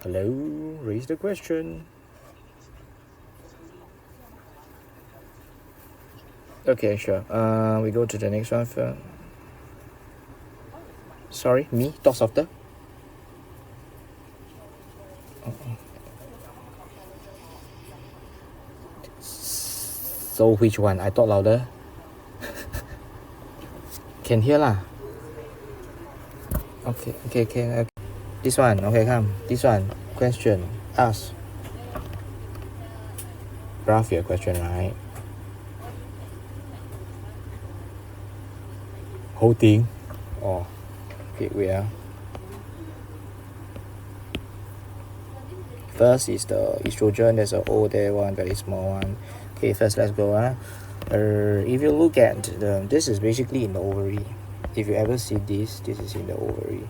Hello, raise the question. Okay, sure. We go to the next one first. Sorry, me? Talk softer? So which one? I talk louder? Can hear lah? Okay. This one, okay, come. This one, question. Ask. Graph your question, right? Whole thing? Oh, okay, wait ah. First is the estrogen. There's a O there, one very small one. Okay, first let's go. If you look at this is basically in the ovary. If you ever see this is in the ovary.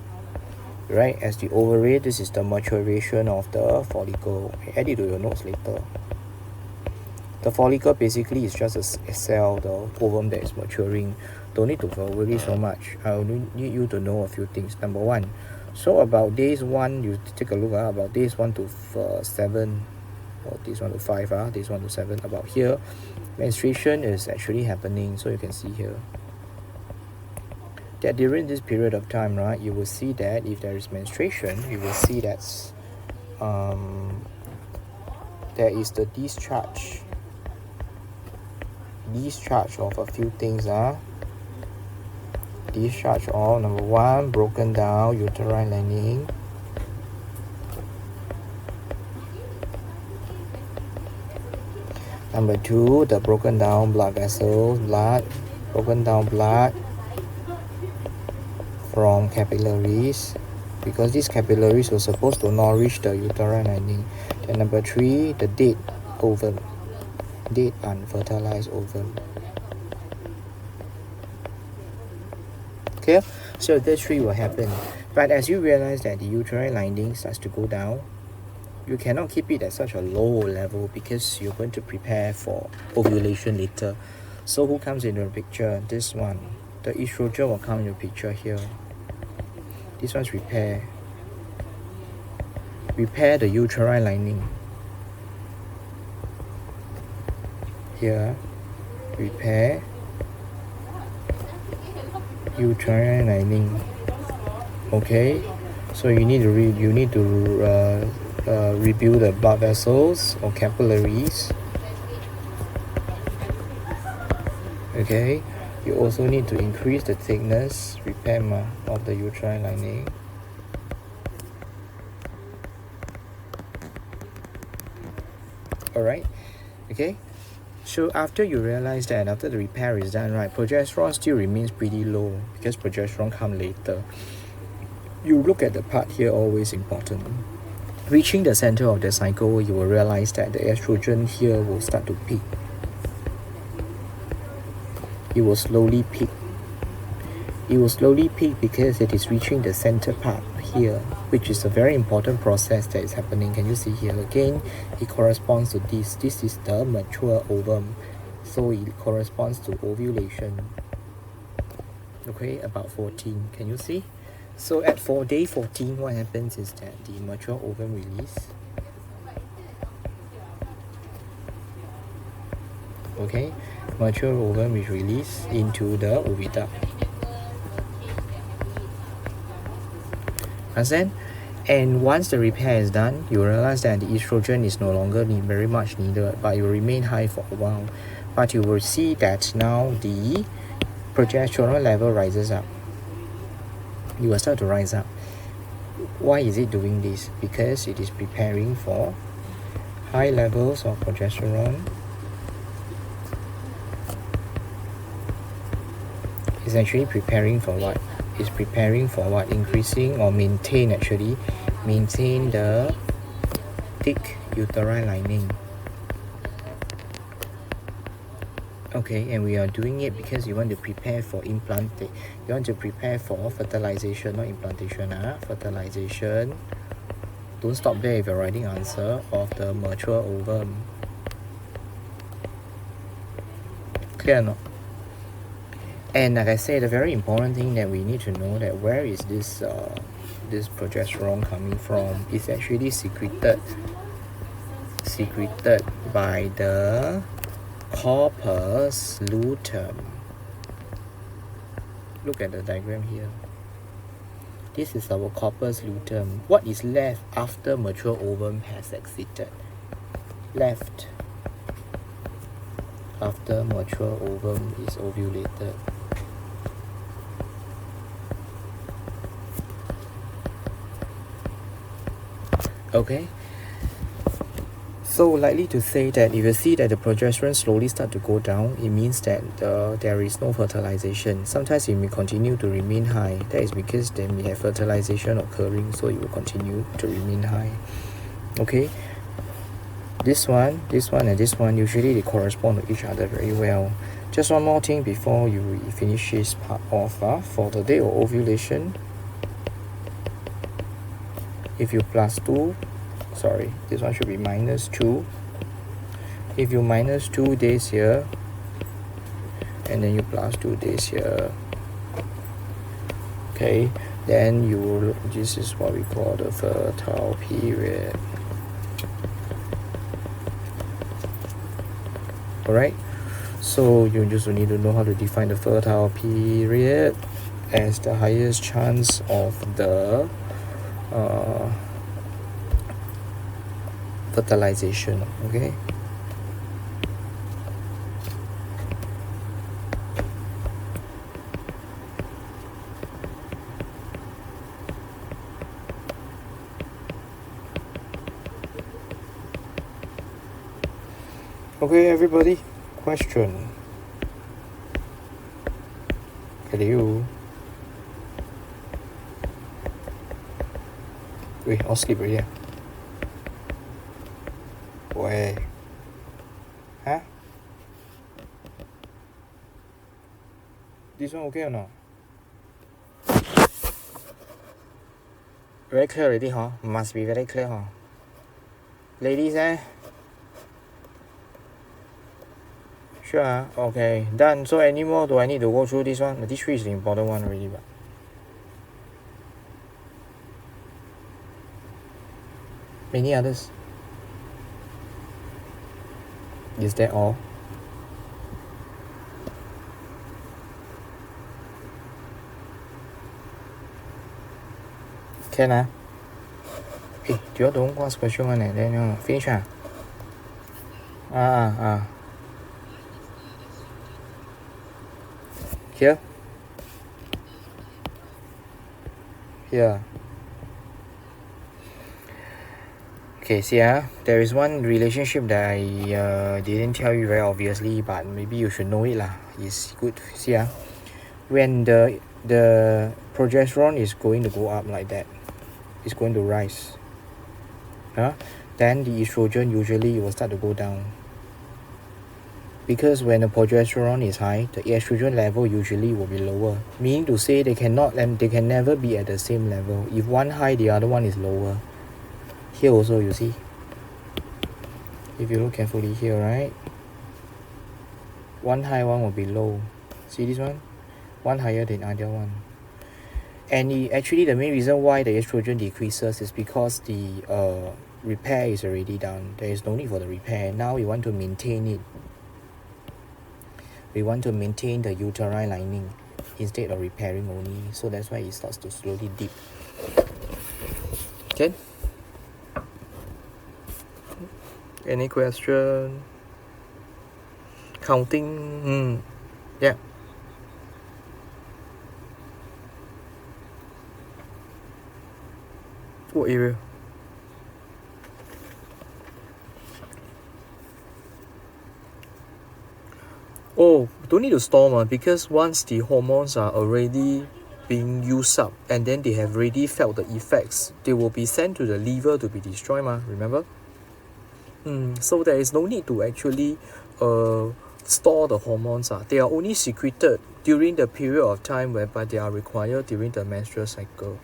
Right, as the ovary, this is the maturation of the follicle. Add it to your notes later. The follicle basically is just a cell, the ovum that is maturing. Don't need to worry so much. I only need you to know a few things. Number one, so about days 1, you take a look about days 1 to 7, or days 1 to 5, days 1 to 7, about here, menstruation is actually happening. So you can see here that during this period of time, right, you will see that if there is menstruation, you will see that there is the discharge of a few things. Discharge of, number 1, broken down uterine lining. Number 2, the broken down blood vessels, broken down blood from capillaries, because these capillaries were supposed to nourish the uterine lining. Then number 3, the dead ovum, dead unfertilized ovum. Okay, so this 3 will happen. But as you realize that the uterine lining starts to go down, you cannot keep it at such a low level because you're going to prepare for ovulation later. So who comes into the picture? This one. The estrogen will come into the picture here. This one's repair the uterine lining. Here, repair uterine lining. Okay, so you need to rebuild the blood vessels or capillaries. Okay, you also need to increase the thickness, repair of the uterine lining. Alright, okay. So after you realize that, after the repair is done, right, progesterone still remains pretty low because progesterone comes later. You look at the part here, always important. Reaching the center of the cycle, you will realize that the estrogen here will start to peak. It will slowly peak. It will slowly peak because it is reaching the center part here, which is a very important process that is happening. Can you see here again? It corresponds to this. This is the mature ovum, so it corresponds to ovulation. Okay, about 14. Can you see? So at day 14, what happens is that the mature ovum release. Okay, mature ovum is released into the oviduct. Understand? And once the repair is done, you realize that the estrogen is no longer very much needed, but it will remain high for a while. But you will see that now the progesterone level rises up. You will start to rise up. Why is it doing this? Because it is preparing for high levels of progesterone. It's actually preparing for what? It's preparing for what? Increasing or maintain the thick uterine lining. Okay, and we are doing it because you want to prepare for implantation. You want to prepare for fertilization, not implantation. Fertilization. Don't stop there if you're writing answer of the mature ovum. Clear or not? And like I said, the very important thing that we need to know that where is this this progesterone coming from? It's actually secreted by the corpus luteum. Look at the diagram here. This is our corpus luteum. What is left after mature ovum has exited? Left after mature ovum is ovulated. Okay, so likely to say that if you see that the progesterone slowly start to go down, it means that there is no fertilization. Sometimes it may continue to remain high. That is because there may have fertilization occurring, so it will continue to remain high. Okay, this one and this one, usually they correspond to each other very well. Just one more thing before you finish this part off. For the day of ovulation, if you +2, sorry, this one should be -2. If you -2 days here, and then you +2 days here, okay, then you will, this is what we call the fertile period. Alright, so you just need to know how to define the fertile period as the highest chance of the fertilization. Okay, okay everybody, question. Hello. Wait, I'll skip right here. Wait. Huh? This one okay or not? Very clear already, huh? Must be very clear, huh? Ladies, Sure, okay, done. So any more do I need to go through this one? This three is the important one already, but many others. Is that all? Can Hey, do you don't ask question one then you finish Here? Here. Okay, see there is one relationship that I didn't tell you very obviously, but maybe you should know it lah. It's good. See when the progesterone is going to go up like that, it's going to rise. Then the estrogen usually will start to go down. Because when the progesterone is high, the estrogen level usually will be lower. Meaning to say they can never be at the same level. If one high, the other one is lower. Here also you see. If you look carefully here, right? One high, one will be low. See this one? One higher than other one. And actually the main reason why the estrogen decreases is because the repair is already done. There is no need for the repair. Now we want to maintain it. We want to maintain the uterine lining instead of repairing only. So that's why it starts to slowly dip. Okay? Any question? Counting? Yeah. What area? Oh, don't need to store because once the hormones are already being used up and then they have already felt the effects, they will be sent to the liver to be destroyed, remember? So there is no need to actually store the hormones. They are only secreted during the period of time whereby they are required during the menstrual cycle.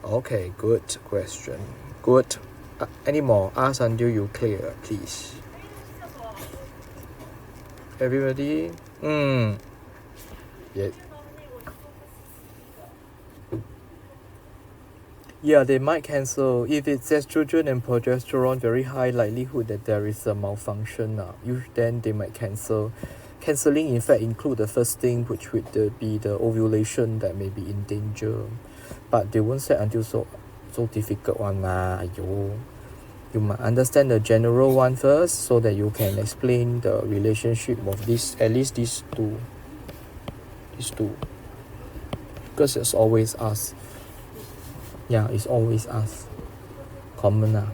Okay, good question. Good. Any more? Ask until you clear, please. Everybody? Yeah. Yeah, they might cancel. If it says estrogen and progesterone, very high likelihood that there is a malfunction. Then they might cancel. Cancelling, in fact, include the first thing, which would be the ovulation that may be in danger. But they won't say until so difficult one lah. Aiyo. You must understand the general one first, so that you can explain the relationship of this, at least these two. Because it's always us. Yeah, it's always us. Common lah.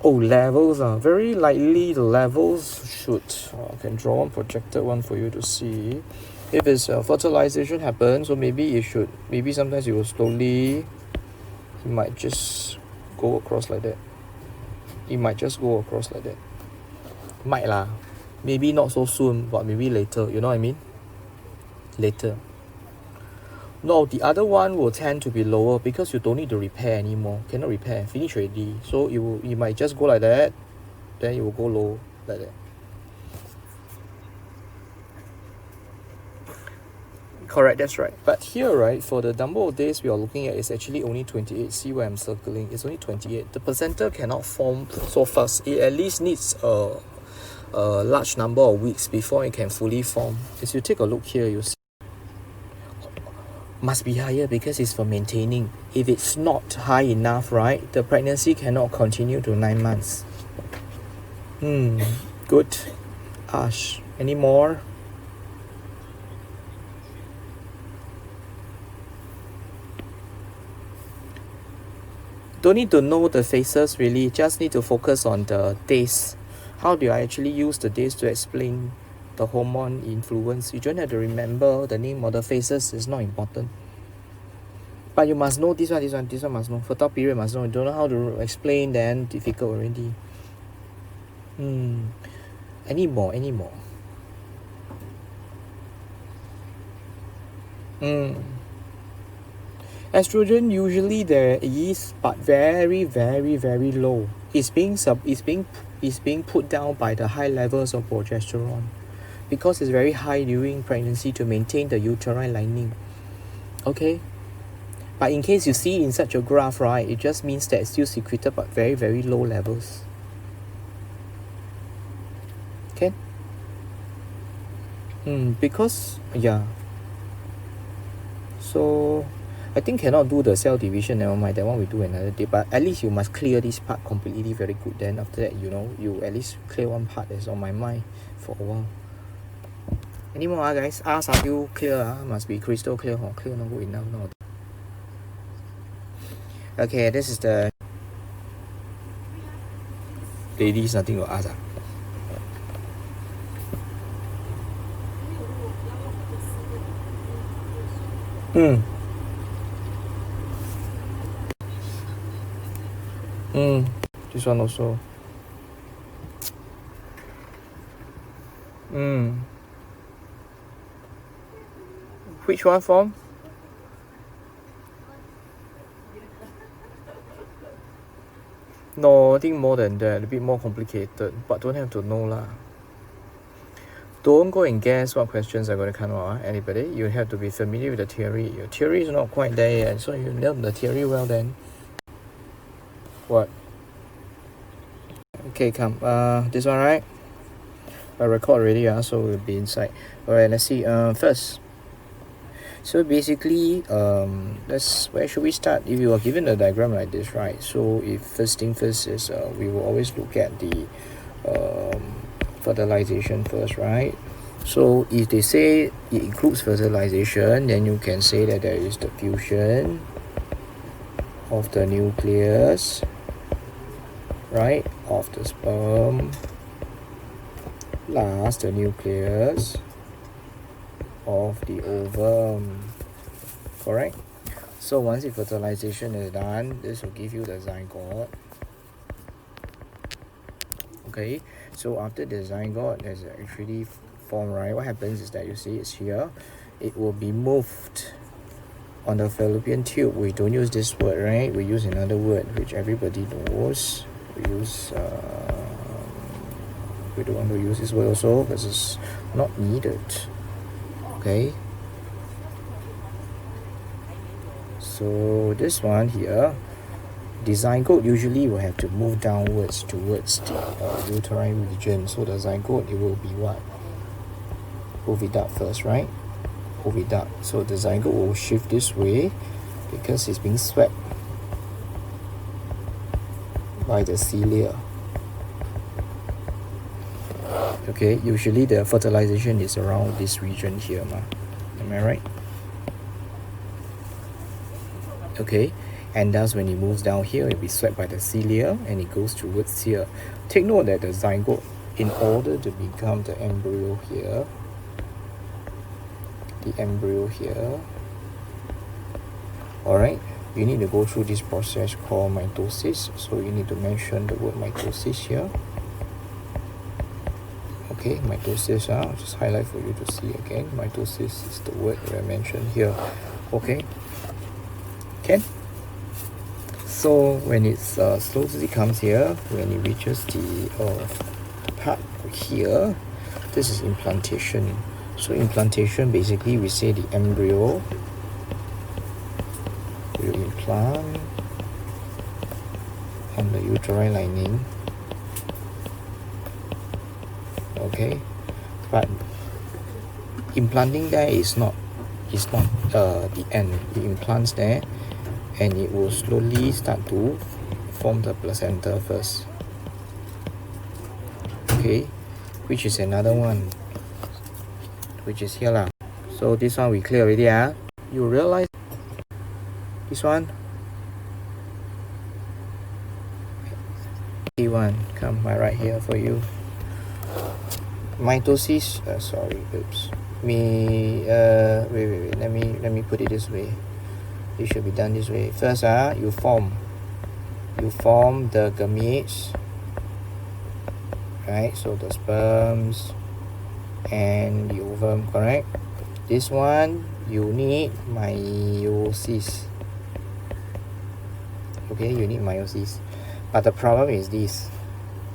Oh, levels very likely the levels should I can draw one projected one for you to see. If it's fertilization happens, so maybe sometimes it will slowly, it might just go across like that. Might lah. Maybe not so soon, but maybe later, you know what I mean? Later. No, the other one will tend to be lower because you don't need to repair anymore. Cannot repair, finish already. So it might just go like that, then it will go low like that. Correct, that's right. But here, right, for the number of days we are looking at is actually only 28. See where I'm circling? It's only 28. The placenta cannot form so fast. It at least needs a large number of weeks before it can fully form. As you take a look here, you see. Must be higher because it's for maintaining. If it's not high enough, right, the pregnancy cannot continue to 9 months. Good. Ash, any more? Don't need to know the phases really, just need to focus on the days. How do I actually use the days to explain the hormone influence? You don't have to remember the name or the phases, is not important. But you must know this one must know. Fertile period must know. You don't know how to explain, then difficult already. Any more? Estrogen usually there is, but very, very, very low. It's being put down by the high levels of progesterone, because it's very high during pregnancy to maintain the uterine lining. Okay, but in case you see in such a graph, right, it just means that it's still secreted but very, very low levels. Okay. Because so I think cannot do the cell division, never mind, that one we do another day. But at least you must clear this part completely very good. Then after that, you at least clear one part that's on my mind for a while. Any more guys? Ask until clear, must be crystal clear, clear not good enough. No. Okay, this is the ladies, nothing to ask. This one also. Which one from? No, I think more than that, a bit more complicated, but don't have to know lah. Don't go and guess what questions are going to come out. Anybody, you have to be familiar with the theory. Your theory is not quite there yet, so you learn the theory well then. What? Okay, come. This one, right? I record already, so we'll be inside. Alright, let's see. First. So basically, where should we start? If you are given a diagram like this, right? So if first thing first is we will always look at the fertilization first, right? So if they say it includes fertilization, then you can say that there is the fusion of the nucleus, right, of the sperm plus the nucleus of the ovum. Correct? So once the fertilization is done, this will give you the zygote. Okay, so after the zygote has actually formed, right, what happens is that you see it's here, it will be moved on the fallopian tube. We don't use this word, right? We use another word which everybody knows. We use we don't want to use this word also because it's not needed. Okay, So this one here, the zygote usually will have to move downwards towards the uterine region. So the zygote, it will be what? Oviduct first, right? Oviduct. So the zygote will shift this way because it's being swept by the cilia. Okay, usually the fertilization is around this region here, am I right? Okay, and thus when it moves down here, it will be swept by the cilia and it goes towards here. Take note that the zygote, in order to become the embryo here, alright, you need to go through this process called mitosis. So you need to mention the word mitosis here. Okay, mitosis, I'll just highlight for you to see again. Mitosis is the word that I mentioned here. Okay, can. So when it slowly comes here, when it reaches the part here, this is implantation. So implantation, basically we say the embryo will implant on the uterine lining. Okay, but implanting there is not the end. It implants there and it will slowly start to form the placenta first. Okay, which is another one, which is here lah. So this one we clear already. You realize this one? One come right here for you. Mitosis, sorry, oops. Wait, let me put it this way. It should be done this way. First, you form the gametes, right? So the sperms and the ovum, correct? This one, you need meiosis. Okay, you need meiosis. But the problem is this: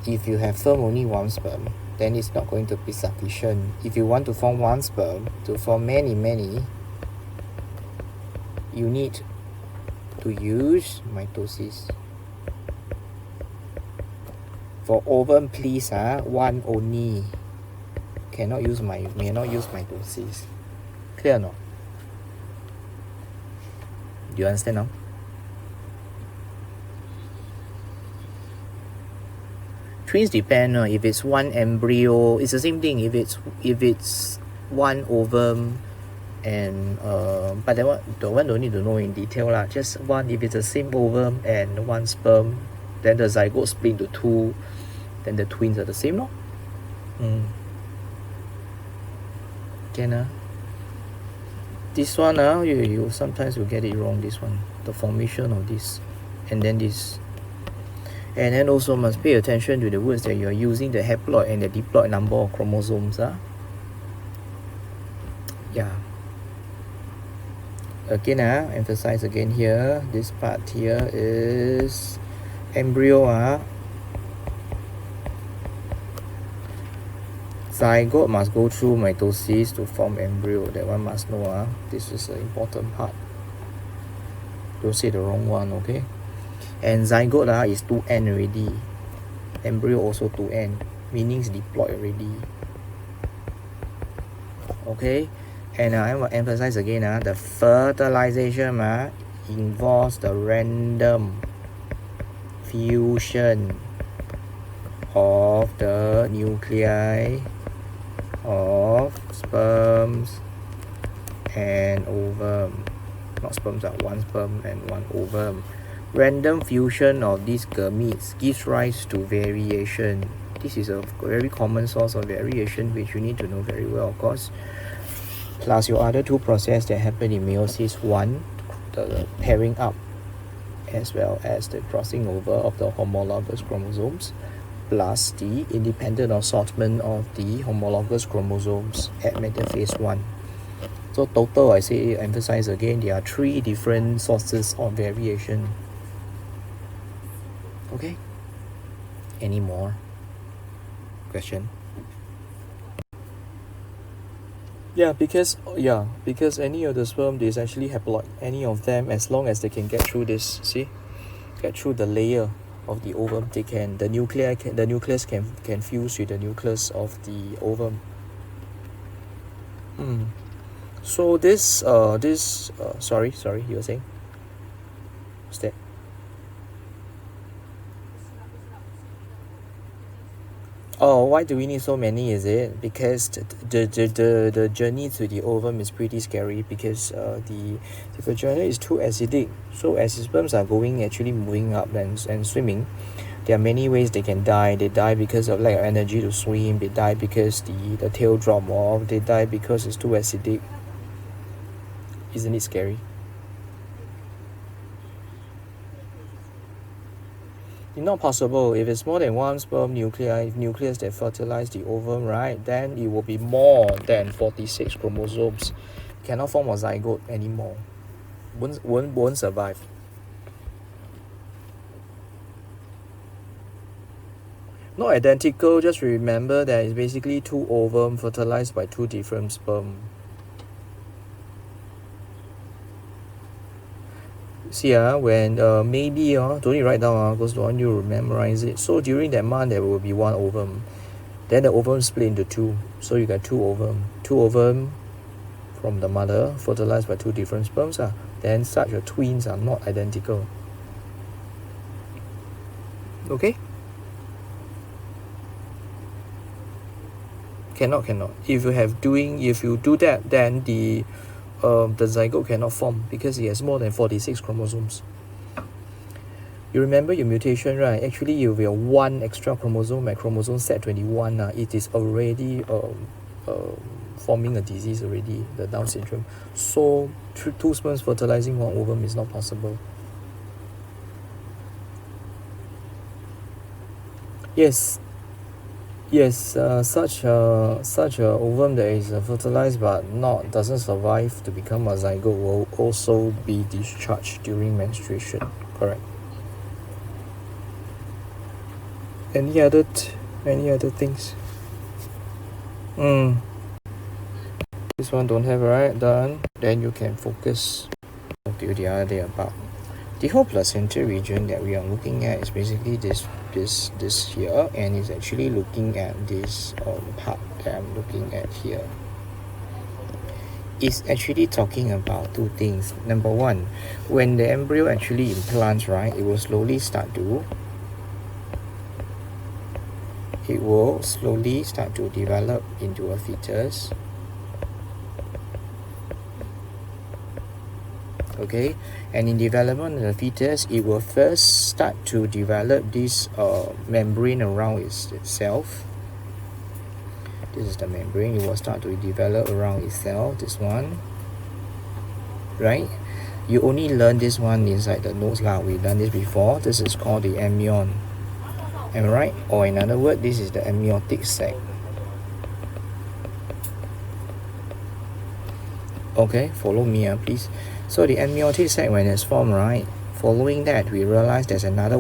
if you have formed only one sperm, then it's not going to be sufficient. If you want to form one sperm to form many, you need to use mitosis. For ovum, please, one only. May not use mitosis. Clear or not? Do you understand now? Twins depend. If it's one embryo, it's the same thing. If it's one ovum and but the one don't need to know in detail lah. Just one, if it's the same ovum and one sperm, then the zygote split into two, then the twins are the same, no? Can this one you sometimes you get it wrong. This one, the formation of this, and then this. And then also must pay attention to the words that you are using, the haploid and the diploid number of chromosomes. Yeah. Again, emphasize again here. This part here is embryo. Zygote must go through mitosis to form embryo. That one must know. This is an important part. Don't say the wrong one, okay? And zygote is 2N already. Embryo also 2N, meaning it's diploid already. Okay, and I will emphasize again, the fertilization involves the random fusion of the nuclei of sperms and ovum. Not sperms, one sperm and one ovum. Random fusion of these gametes gives rise to variation. This is a very common source of variation which you need to know very well, of course. Plus your other two processes that happen in meiosis: one, the pairing up, as well as the crossing over of the homologous chromosomes, plus the independent assortment of the homologous chromosomes at metaphase 1. So total, I say, emphasize again, there are 3 different sources of variation. Okay, any more question? Because any of the sperm is actually haploid. Any of them, as long as they can get through this, see, get through the layer of the ovum, the nucleus can fuse with the nucleus of the ovum. So sorry, you were saying? What's that? Oh, why do we need so many, is it? Because the journey to the ovum is pretty scary, because the vagina is too acidic. So as the sperms are actually moving up and swimming, there are many ways they can die. They die because of lack of energy to swim. They die because the tail drop off. They die because it's too acidic. Isn't it scary? It's not possible. If it's more than one sperm nucleus that fertilize the ovum, right, then it will be more than 46 chromosomes. Cannot form a zygote anymore. Won't survive. Not identical, just remember that it's basically two ovum fertilized by two different sperm. See, when maybe don't need write down, because don't want you to memorize it. So during that month there will be one ovum, then the ovum split into two, so you got two ovum from the mother fertilized by two different sperms. Then such twins are not identical. Okay? Cannot. If you do that, then the zygote cannot form, because it has more than 46 chromosomes. You remember your mutation, right? Actually, you have one extra chromosome at chromosome set 21. It is already forming a disease already, the Down syndrome. So two sperms fertilizing one ovum is not possible. Yes, such a ovum that is fertilized but doesn't survive to become a zygote will also be discharged during menstruation. Correct. Any other things? This one don't have, right? Done. Then you can focus to the other day about the whole placenta region that we are looking at. Is basically this here, and it's actually looking at this part that I'm looking at here. It's actually talking about two things. Number one, when the embryo actually implants, right, it will slowly start to develop into a fetus. Okay, and in development of the fetus, it will first start to develop this membrane around itself. This is the membrane. It will start to develop around itself. This one, right? You only learn this one inside the notes lah. We done this before. This is called the amnion. Am I right? Or in other words, this is the amniotic sac. Okay, follow me, please. So the amniotic sac, when it's formed, right, following that we realize there is another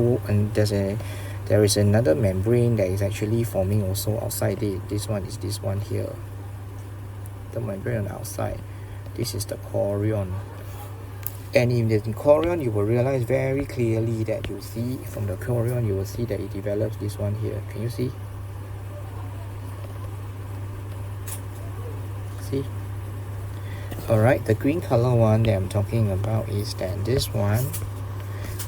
membrane that is actually forming also outside it. This one is this one here, the membrane on the outside. This is the chorion, and in the chorion you will realize very clearly that you see from the chorion, you will see that it develops this one here. Can you see? See? Alright, the green color one that I'm talking about is that this one,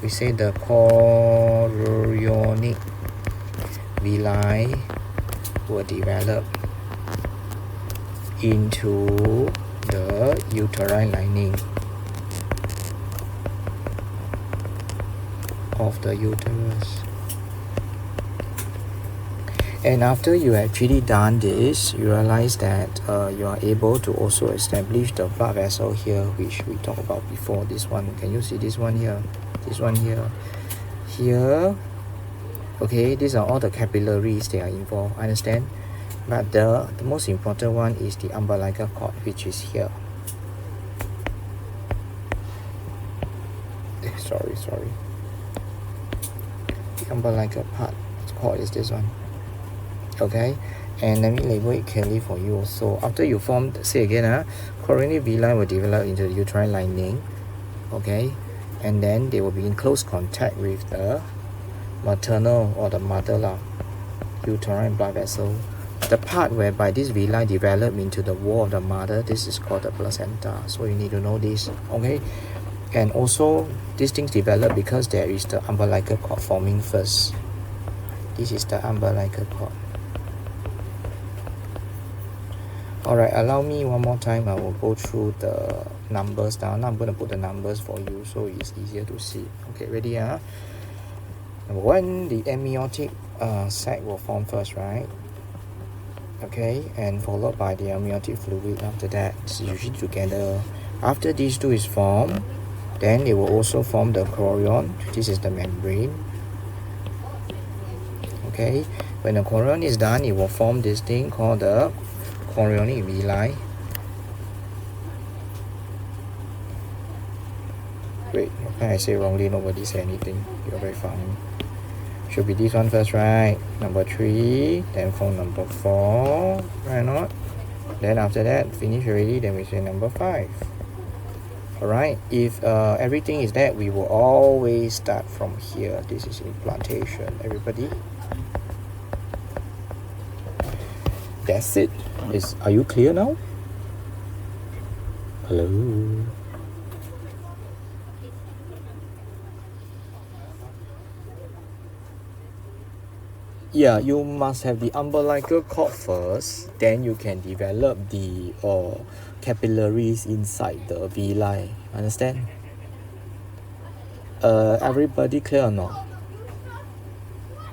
we say the chorionic villi will develop into the uterine lining of the uterus. And after you actually done this, you realize that you are able to also establish the blood vessel here, which we talked about before. This one, can you see this one here? This one here. Here. Okay, these are all the capillaries that are involved, understand? But the most important one is the umbilical cord, which is here. Sorry. The umbilical cord is this one. Okay, And let me label it clearly for you also. After you form, say again, chorionic villi will develop into the uterine lining, okay, and then they will be in close contact with the maternal or the mother uterine blood vessel. The part whereby this villi develop into the wall of the mother, this is called the placenta. So you need to know this, okay? And also, these things develop because there is the umbilical cord forming first. This is the umbilical cord. Alright, allow me one more time. I will go through the numbers now. Now I'm going to put the numbers for you so it's easier to see. Okay, ready? Number 1, the amniotic sac will form first, right? Okay, and followed by the amniotic fluid after that. It's usually together. After these two is formed, then it will also form the chorion. This is the membrane. Okay, when the chorion is done, it will form this thing called the chorionic villi. Wait, I say wrongly, nobody say anything. You're very funny. Should be this one first, right? Number 3, then form number 4, right or not? Then after that, finish already, then we say number 5. Alright, if everything is that, we will always start from here. This is implantation, everybody. That's it. Are you clear now? Hello? Yeah, you must have the umbilical cord first, then you can develop the capillaries inside the villi. Understand? Everybody clear or not?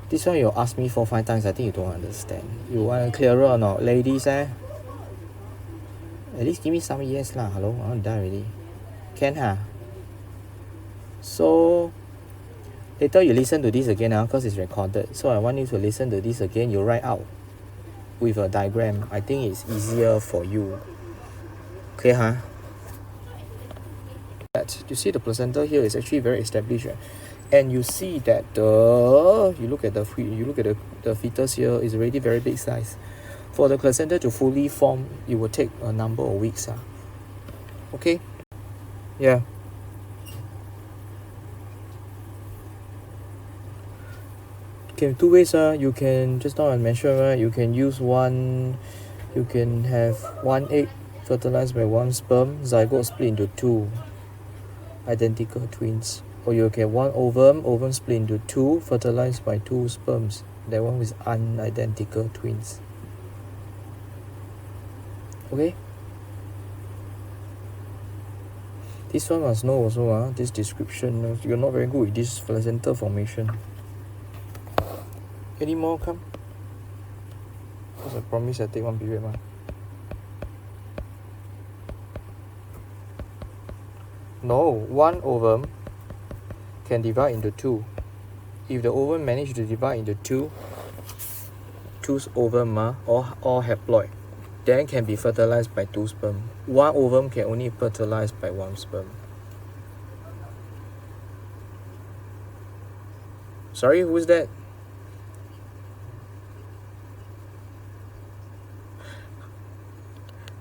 This one you ask me 4-5 times, I think you don't understand. You want clearer or not? Ladies, At least give me some yes lah. Hello, I want to die already. Can So later you listen to this again because it's recorded. So I want you to listen to this again. You write out with a diagram. I think it's easier for you. Okay, You see the placenta here is actually very established, and you see that you look at the fetus here is already very big size. For the placenta to fully form, it will take a number of weeks. Okay? Yeah. Okay, 2 ways. You can, just now I mentioned, right? You can use you can have 1 egg fertilized by 1 sperm, zygote split into 2 identical twins. Or you can 1 ovum split into 2, fertilized by 2 sperms. That one is unidentical twins. Okay? This one must know also, this description. You're not very good with this placenta formation. Any more come? Because I promise I take 1 period. No, 1 ovum can divide into 2. If the ovum manage to divide into 2 ovum or haploid, then can be fertilized by 2 sperm. 1 ovum can only fertilize by 1 sperm. Sorry, who's that?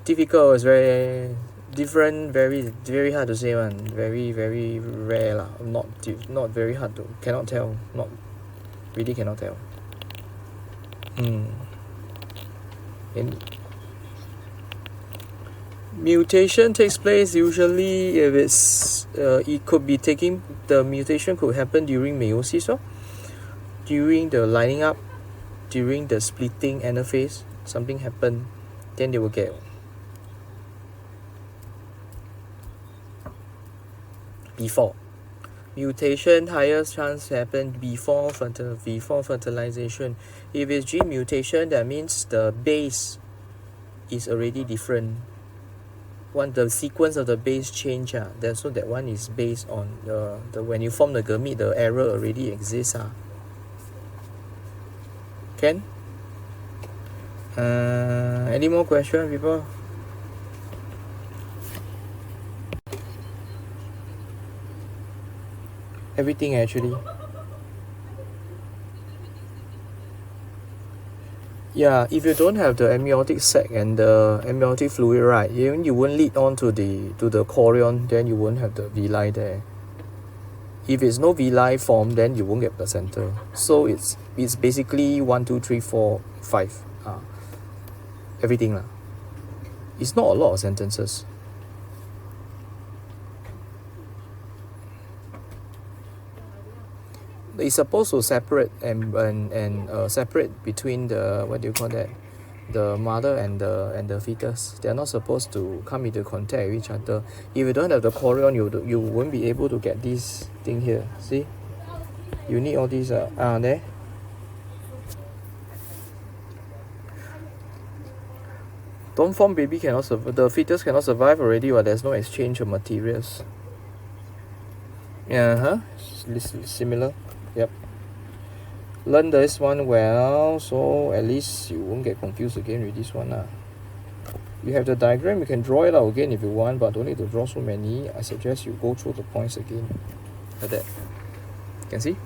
Difficult is very different, very hard to say one. Very rare lah. Not very hard to, cannot tell. Not really cannot tell. Mutation takes place usually if it's the mutation could happen during meiosis, during the lining up, during the splitting anaphase, something happened, then they will get. Before mutation, highest chance happen before fertilization. If it's gene mutation, that means the base is already different. The sequence of the base change, so that one is based on the when you form the gamete, the error already exists. Can? Any more questions, people? Everything actually. Yeah, if you don't have the amniotic sac and the amniotic fluid, right, you won't lead on to the chorion, then you won't have the villi there. If it's no villi form, then you won't get placenta. So it's basically 1, 2, 3, 4, 5. Everything lah. It's not a lot of sentences. It's supposed to separate and separate between the, what do you call that, the mother and the fetus. They're not supposed to come into contact with each other. If you don't have the chorion, you won't be able to get this thing here. See, you need all these there. Don't form baby cannot survive. The fetus cannot survive already, or there's no exchange of materials. Similar. Yep. Learn this one well, so at least you won't get confused again with this one. You have the diagram, you can draw it out again if you want, but don't need to draw so many. I suggest you go through the points again. Like that. You can see?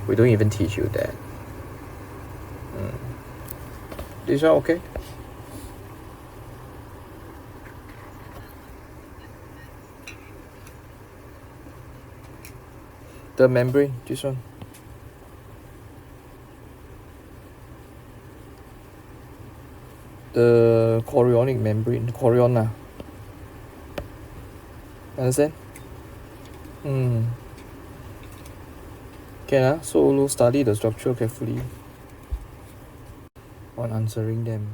We don't even teach you that. These are okay? The membrane, this one. The chorionic membrane, chorion. Understand? Can so study the structure carefully on answering them.